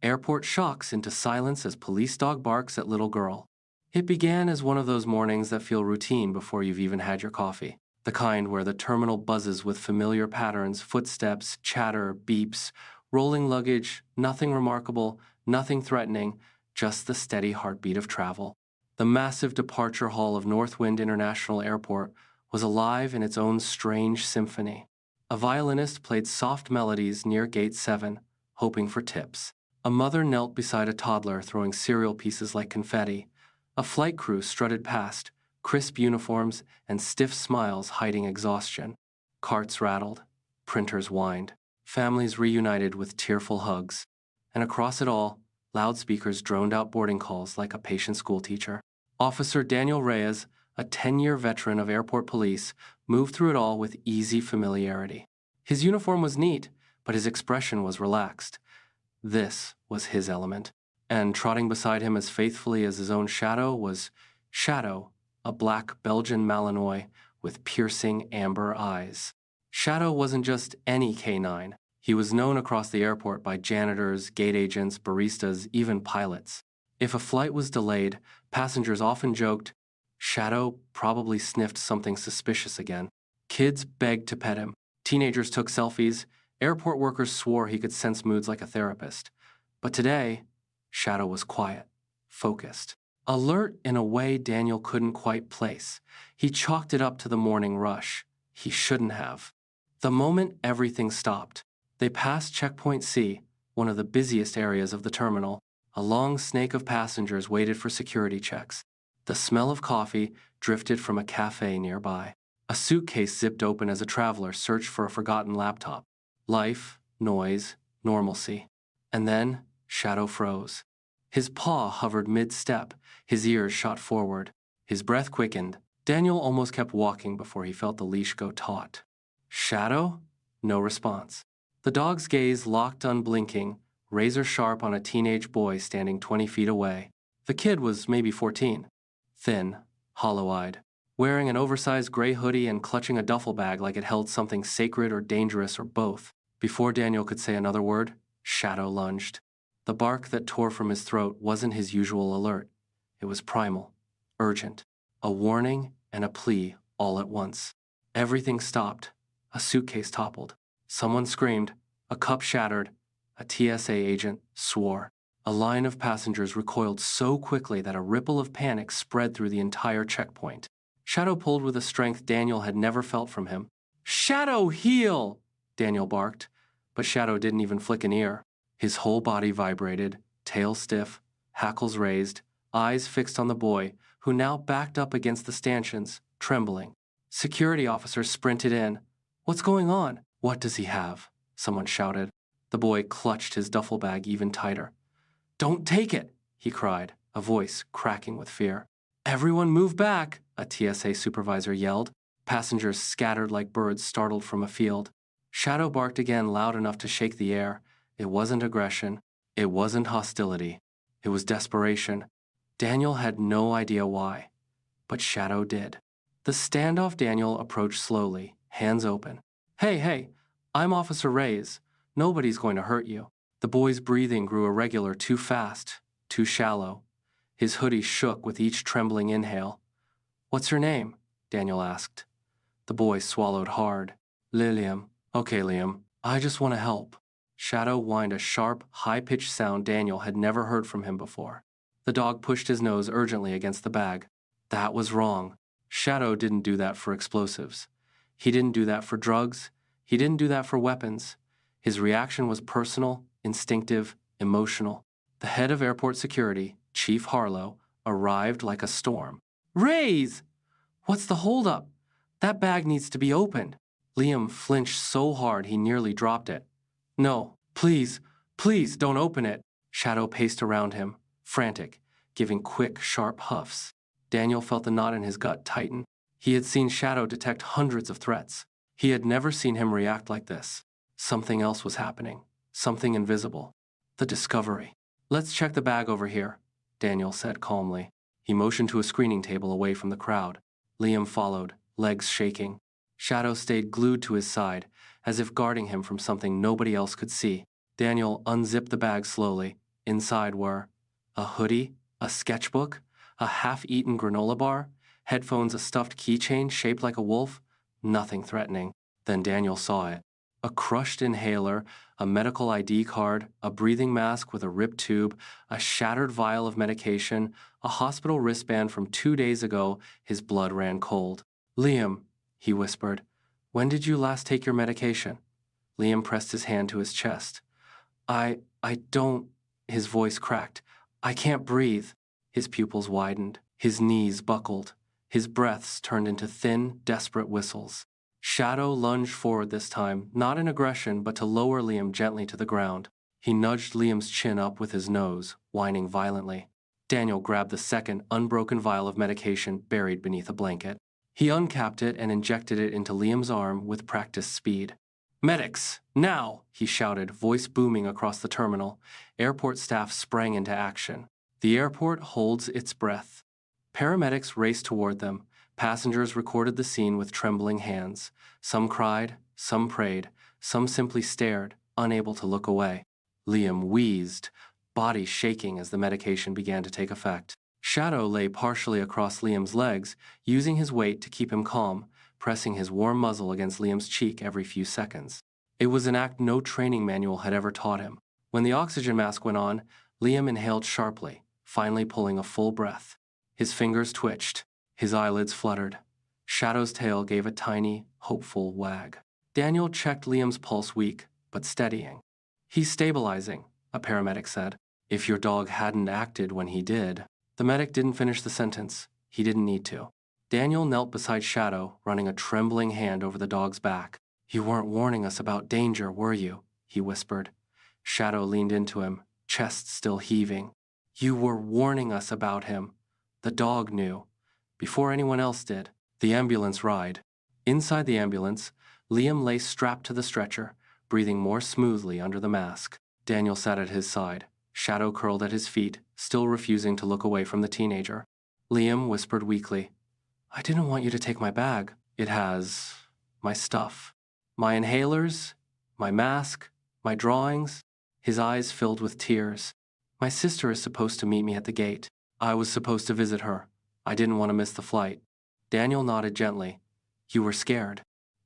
Airport shocks into silence as police dog barks at little girl. It began as one of those mornings that feel routine before you've even had your coffee. The kind where the terminal buzzes with familiar patterns, footsteps, chatter, beeps, rolling luggage, nothing remarkable, nothing threatening, just the steady heartbeat of travel. The massive departure hall of Northwind International Airport was alive in its own strange symphony. A violinist played soft melodies near Gate 7, hoping for tips. A mother knelt beside a toddler throwing cereal pieces like confetti. A flight crew strutted past, crisp uniforms and stiff smiles hiding exhaustion. Carts rattled, printers whined, families reunited with tearful hugs. And across it all, loudspeakers droned out boarding calls like a patient schoolteacher. Officer Daniel Reyes, a 10-year veteran of airport police, moved through it all with easy familiarity. His uniform was neat, but his expression was relaxed. This was his element. And trotting beside him as faithfully as his own shadow was Shadow, a black Belgian Malinois with piercing amber eyes. Shadow wasn't just any K9. He was known across the airport by janitors, gate agents, baristas, even pilots. If a flight was delayed, passengers often joked, Shadow probably sniffed something suspicious again. Kids begged to pet him. Teenagers took selfies. Airport workers swore he could sense moods like a therapist. But today, Shadow was quiet, focused, alert in a way Daniel couldn't quite place. He chalked it up to the morning rush. He shouldn't have. The moment everything stopped, they passed Checkpoint C, one of the busiest areas of the terminal. A long snake of passengers waited for security checks. The smell of coffee drifted from a cafe nearby. A suitcase zipped open as a traveler searched for a forgotten laptop. Life, noise, normalcy. And then, Shadow froze. His paw hovered mid-step, his ears shot forward. His breath quickened. Daniel almost kept walking before he felt the leash go taut. Shadow? No response. The dog's gaze locked unblinking, razor-sharp on a teenage boy standing 20 feet away. The kid was maybe 14. Thin, hollow-eyed, wearing an oversized gray hoodie and clutching a duffel bag like it held something sacred or dangerous or both. Before Daniel could say another word, Shadow lunged. The bark that tore from his throat wasn't his usual alert. It was primal, urgent, a warning and a plea all at once. Everything stopped. A suitcase toppled. Someone screamed. A cup shattered. A TSA agent swore. A line of passengers recoiled so quickly that a ripple of panic spread through the entire checkpoint. Shadow pulled with a strength Daniel had never felt from him. "Shadow, heel!" Daniel barked, but Shadow didn't even flick an ear. His whole body vibrated, tail stiff, hackles raised, eyes fixed on the boy, who now backed up against the stanchions, trembling. Security officers sprinted in. "What's going on?" "What does he have?" someone shouted. The boy clutched his duffel bag even tighter. "Don't take it!" he cried, a voice cracking with fear. "Everyone move back!" a TSA supervisor yelled. Passengers scattered like birds startled from a field. Shadow barked again loud enough to shake the air. It wasn't aggression. It wasn't hostility. It was desperation. Daniel had no idea why, but Shadow did. The standoff Daniel approached slowly, hands open. Hey, I'm Officer Reyes. Nobody's going to hurt you." The boy's breathing grew irregular, too fast, too shallow. His hoodie shook with each trembling inhale. "What's your name?" Daniel asked. The boy swallowed hard. "Liam." "Okay, Liam. I just want to help." Shadow whined a sharp, high-pitched sound Daniel had never heard from him before. The dog pushed his nose urgently against the bag. That was wrong. Shadow didn't do that for explosives. He didn't do that for drugs. He didn't do that for weapons. His reaction was personal, instinctive, emotional. The head of airport security, Chief Harlow, arrived like a storm. "Reyes! What's the holdup? That bag needs to be opened." Liam flinched so hard he nearly dropped it. "No, please don't open it." Shadow paced around him, frantic, giving quick, sharp huffs. Daniel felt the knot in his gut tighten. He had seen Shadow detect hundreds of threats. He had never seen him react like this. Something else was happening. Something invisible. The discovery. "Let's check the bag over here," Daniel said calmly. He motioned to a screening table away from the crowd. Liam followed, legs shaking. Shadow stayed glued to his side, as if guarding him from something nobody else could see. Daniel unzipped the bag slowly, Inside were a hoodie, a sketchbook, a half-eaten granola bar, headphones, a stuffed keychain shaped like a wolf. Nothing threatening. Then Daniel saw it. A crushed inhaler, a medical ID card, a breathing mask with a ripped tube, a shattered vial of medication, a hospital wristband from 2 days ago. His blood ran cold. "Liam," he whispered, "when did you last take your medication?" Liam pressed his hand to his chest. I don't," his voice cracked. "I can't breathe." His pupils widened. His knees buckled. His breaths turned into thin, desperate whistles. Shadow lunged forward this time, not in aggression, but to lower Liam gently to the ground. He nudged Liam's chin up with his nose, whining violently. Daniel grabbed the second, unbroken vial of medication buried beneath a blanket. He uncapped it and injected it into Liam's arm with practiced speed. "Medics, now!" he shouted, voice booming across the terminal. Airport staff sprang into action. The airport holds its breath. Paramedics raced toward them. Passengers recorded the scene with trembling hands. Some cried, some prayed, some simply stared, unable to look away. Liam wheezed, body shaking as the medication began to take effect. Shadow lay partially across Liam's legs, using his weight to keep him calm, pressing his warm muzzle against Liam's cheek every few seconds. It was an act no training manual had ever taught him. When the oxygen mask went on, Liam inhaled sharply, finally pulling a full breath. His fingers twitched. His eyelids fluttered. Shadow's tail gave a tiny, hopeful wag. Daniel checked Liam's pulse, weak, but steadying. "He's stabilizing," a paramedic said. "If your dog hadn't acted when he did." The medic didn't finish the sentence. He didn't need to. Daniel knelt beside Shadow, running a trembling hand over the dog's back. "You weren't warning us about danger, were you?" he whispered. Shadow leaned into him, chest still heaving. "You were warning us about him." The dog knew. Before anyone else did. The ambulance ride. Inside the ambulance, Liam lay strapped to the stretcher, breathing more smoothly under the mask. Daniel sat at his side, Shadow curled at his feet, still refusing to look away from the teenager. Liam whispered weakly, "I didn't want you to take my bag. It has my stuff. My inhalers, my mask, my drawings." His eyes filled with tears. "My sister is supposed to meet me at the gate. I was supposed to visit her. I didn't want to miss the flight." Daniel nodded gently. "You were scared."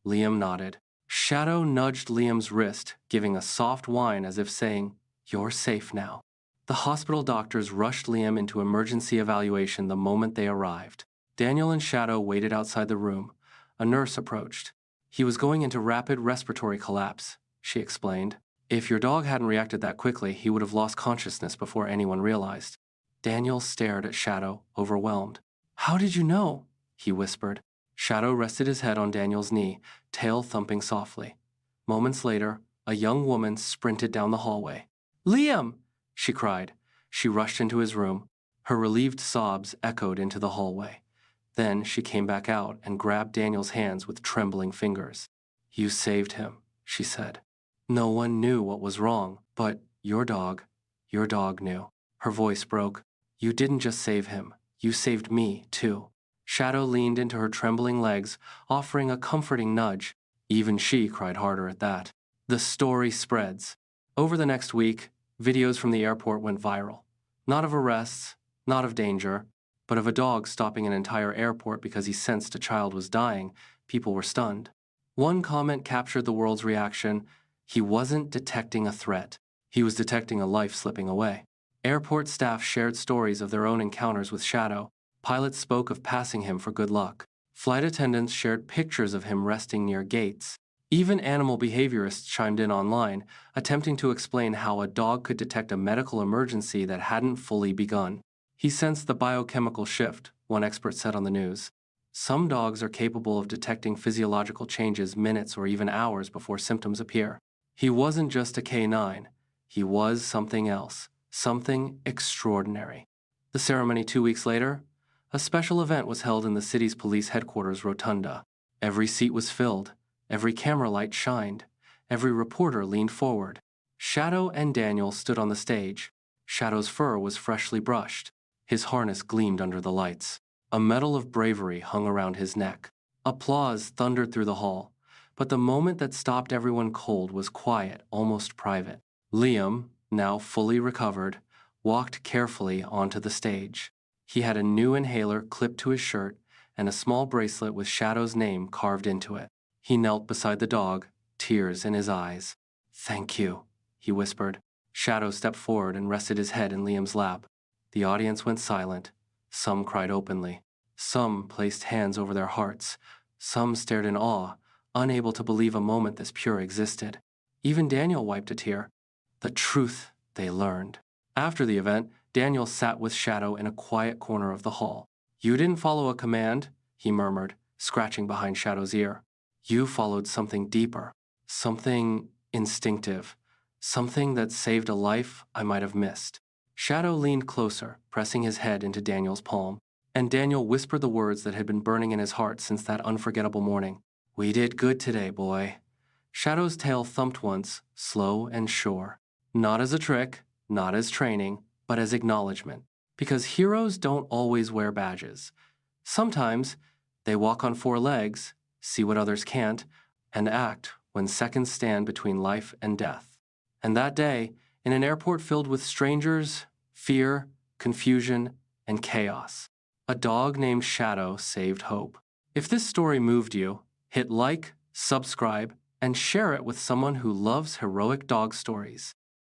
Liam nodded. Shadow nudged Liam's wrist, giving a soft whine as if saying, "You're safe now." The hospital doctors rushed Liam into emergency evaluation the moment they arrived. Daniel and Shadow waited outside the room. A nurse approached. "He was going into rapid respiratory collapse," she explained. "If your dog hadn't reacted that quickly, he would have lost consciousness before anyone realized." Daniel stared at Shadow, overwhelmed. "How did you know?" he whispered. Shadow rested his head on Daniel's knee, tail thumping softly. Moments later, a young woman sprinted down the hallway. "Liam!" she cried. She rushed into his room. Her relieved sobs echoed into the hallway. Then she came back out and grabbed Daniel's hands with trembling fingers. "You saved him," she said. "No one knew what was wrong, but your dog knew." Her voice broke. "You didn't just save him. You saved me, too." Shadow leaned into her trembling legs, offering a comforting nudge. Even she cried harder at that. The story spreads. Over the next week, videos from the airport went viral. Not of arrests, not of danger, but of a dog stopping an entire airport because he sensed a child was dying. People were stunned. One comment captured the world's reaction. He wasn't detecting a threat. He was detecting a life slipping away. Airport staff shared stories of their own encounters with Shadow. Pilots spoke of passing him for good luck. Flight attendants shared pictures of him resting near gates. Even animal behaviorists chimed in online, attempting to explain how a dog could detect a medical emergency that hadn't fully begun. "He sensed the biochemical shift," one expert said on the news. "Some dogs are capable of detecting physiological changes minutes or even hours before symptoms appear." He wasn't just a canine. He was something else, something extraordinary. The ceremony 2 weeks later, a special event was held in the city's police headquarters rotunda. Every seat was filled. Every camera light shined. Every reporter leaned forward. Shadow and Daniel stood on the stage. Shadow's fur was freshly brushed. His harness gleamed under the lights. A medal of bravery hung around his neck. Applause thundered through the hall. But the moment that stopped everyone cold was quiet, almost private. Liam, now fully recovered, walked carefully onto the stage. He had a new inhaler clipped to his shirt and a small bracelet with Shadow's name carved into it. He knelt beside the dog, tears in his eyes. "Thank you," he whispered. Shadow stepped forward and rested his head in Liam's lap. The audience went silent. Some cried openly. Some placed hands over their hearts. Some stared in awe, unable to believe a moment this pure existed. Even Daniel wiped a tear. The truth they learned. After the event, Daniel sat with Shadow in a quiet corner of the hall. "You didn't follow a command," he murmured, scratching behind Shadow's ear. "You followed something deeper, something instinctive, something that saved a life I might have missed." Shadow leaned closer, pressing his head into Daniel's palm, and Daniel whispered the words that had been burning in his heart since that unforgettable morning. "We did good today, boy." Shadow's tail thumped once, slow and sure. Not as a trick, not as training, but as acknowledgement. Because heroes don't always wear badges. Sometimes they walk on four legs, see what others can't, and act when seconds stand between life and death. And that day, in an airport filled with strangers, fear, confusion, and chaos, a dog named Shadow saved hope. If this story moved you, hit like, subscribe, and share it with someone who loves heroic dog stories.